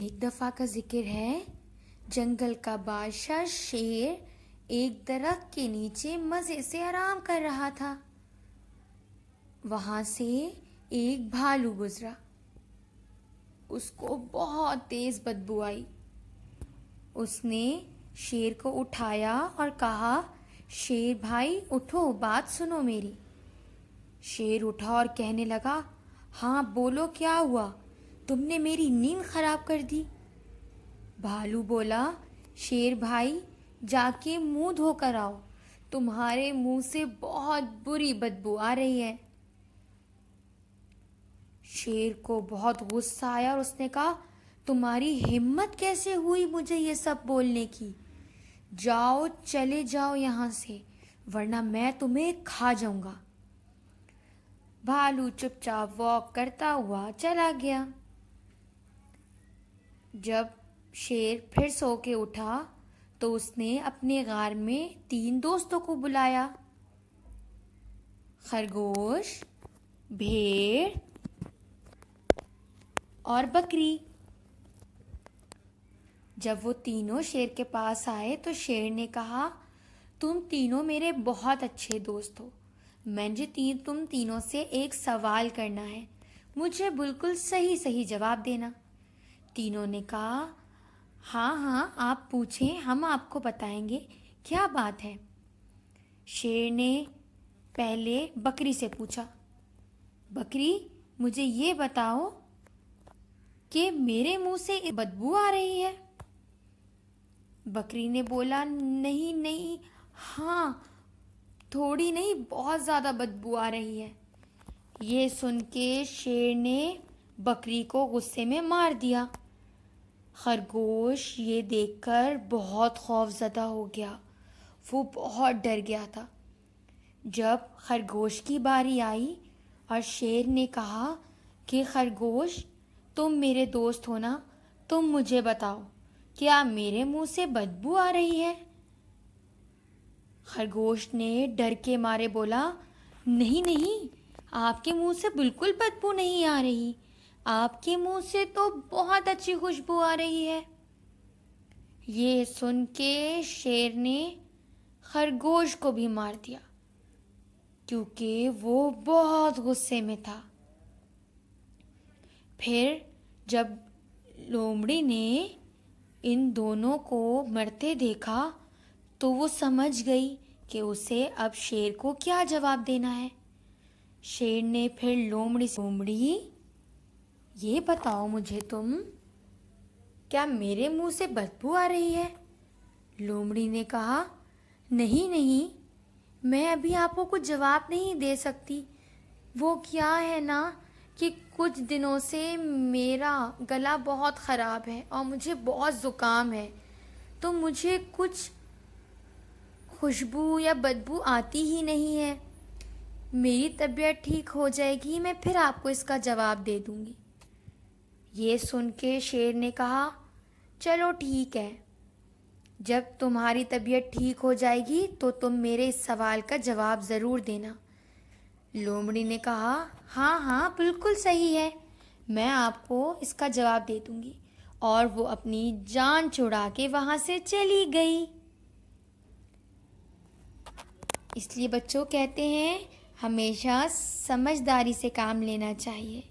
एक दफ़ा का जिक्र है, जंगल का बादशाह शेर एक दरख्त के नीचे मज़े से आराम कर रहा था। वहाँ से एक भालू गुजरा। उसको बहुत तेज़ बदबू आई। उसने शेर को उठाया और कहा, शेर भाई उठो, बात सुनो मेरी। शेर उठा और कहने लगा, हाँ बोलो, क्या हुआ? तुमने मेरी नींद खराब कर दी। भालू बोला, शेर भाई जाके मुंह धोकर आओ, तुम्हारे मुंह से बहुत बुरी बदबू आ रही है। शेर को बहुत गुस्सा आया और उसने कहा, तुम्हारी हिम्मत कैसे हुई मुझे ये सब बोलने की? जाओ, चले जाओ यहाँ से, वरना मैं तुम्हें खा जाऊंगा। भालू चुपचाप वॉक करता हुआ चला गया। जब शेर फिर सो के उठा तो उसने अपने गार में 3 दोस्तों को बुलाया, खरगोश, भेड़ और बकरी। जब वो तीनों शेर के पास आए तो शेर ने कहा, तुम तीनों मेरे बहुत अच्छे दोस्त हो। तुम तीनों से एक सवाल करना है, मुझे बिल्कुल सही सही जवाब देना। तीनों ने कहा, हाँ हाँ आप पूछें, हम आपको बताएंगे, क्या बात है। शेर ने पहले बकरी से पूछा, बकरी मुझे ये बताओ कि मेरे मुंह से बदबू आ रही है। बकरी ने बोला, नहीं नहीं, हाँ थोड़ी नहीं, बहुत ज़्यादा बदबू आ रही है। ये सुन के शेर ने बकरी को गुस्से में मार दिया। खरगोश ये देखकर बहुत खौफज़दा हो गया। वो बहुत डर गया था। जब खरगोश की बारी आई और शेर ने कहा कि खरगोश तुम मेरे दोस्त हो ना, तुम मुझे बताओ, क्या मेरे मुंह से बदबू आ रही है? खरगोश ने डर के मारे बोला, नहीं नहीं, आपके मुंह से बिल्कुल बदबू नहीं आ रही, आपके मुंह से तो बहुत अच्छी खुशबू आ रही है। ये सुन के शेर ने खरगोश को भी मार दिया, क्योंकि वो बहुत गुस्से में था। फिर जब लोमड़ी ने इन दोनों को मरते देखा तो वो समझ गई कि उसे अब शेर को क्या जवाब देना है। शेर ने फिर लोमड़ी से, लोमड़ी ये बताओ मुझे तुम, क्या मेरे मुंह से बदबू आ रही है? लोमड़ी ने कहा, नहीं नहीं, मैं अभी आपको कुछ जवाब नहीं दे सकती। वो क्या है ना कि कुछ दिनों से मेरा गला बहुत ख़राब है और मुझे बहुत ज़ुकाम है, तो मुझे कुछ खुशबू या बदबू आती ही नहीं है। मेरी तबीयत ठीक हो जाएगी, मैं फिर आपको इसका जवाब दे दूँगी। ये सुन के शेर ने कहा, चलो ठीक है, जब तुम्हारी तबीयत ठीक हो जाएगी तो तुम मेरे इस सवाल का जवाब ज़रूर देना। लोमड़ी ने कहा, हाँ हाँ बिल्कुल सही है, मैं आपको इसका जवाब दे दूँगी। और वो अपनी जान छुड़ा के वहाँ से चली गई। इसलिए बच्चों कहते हैं, हमेशा समझदारी से काम लेना चाहिए।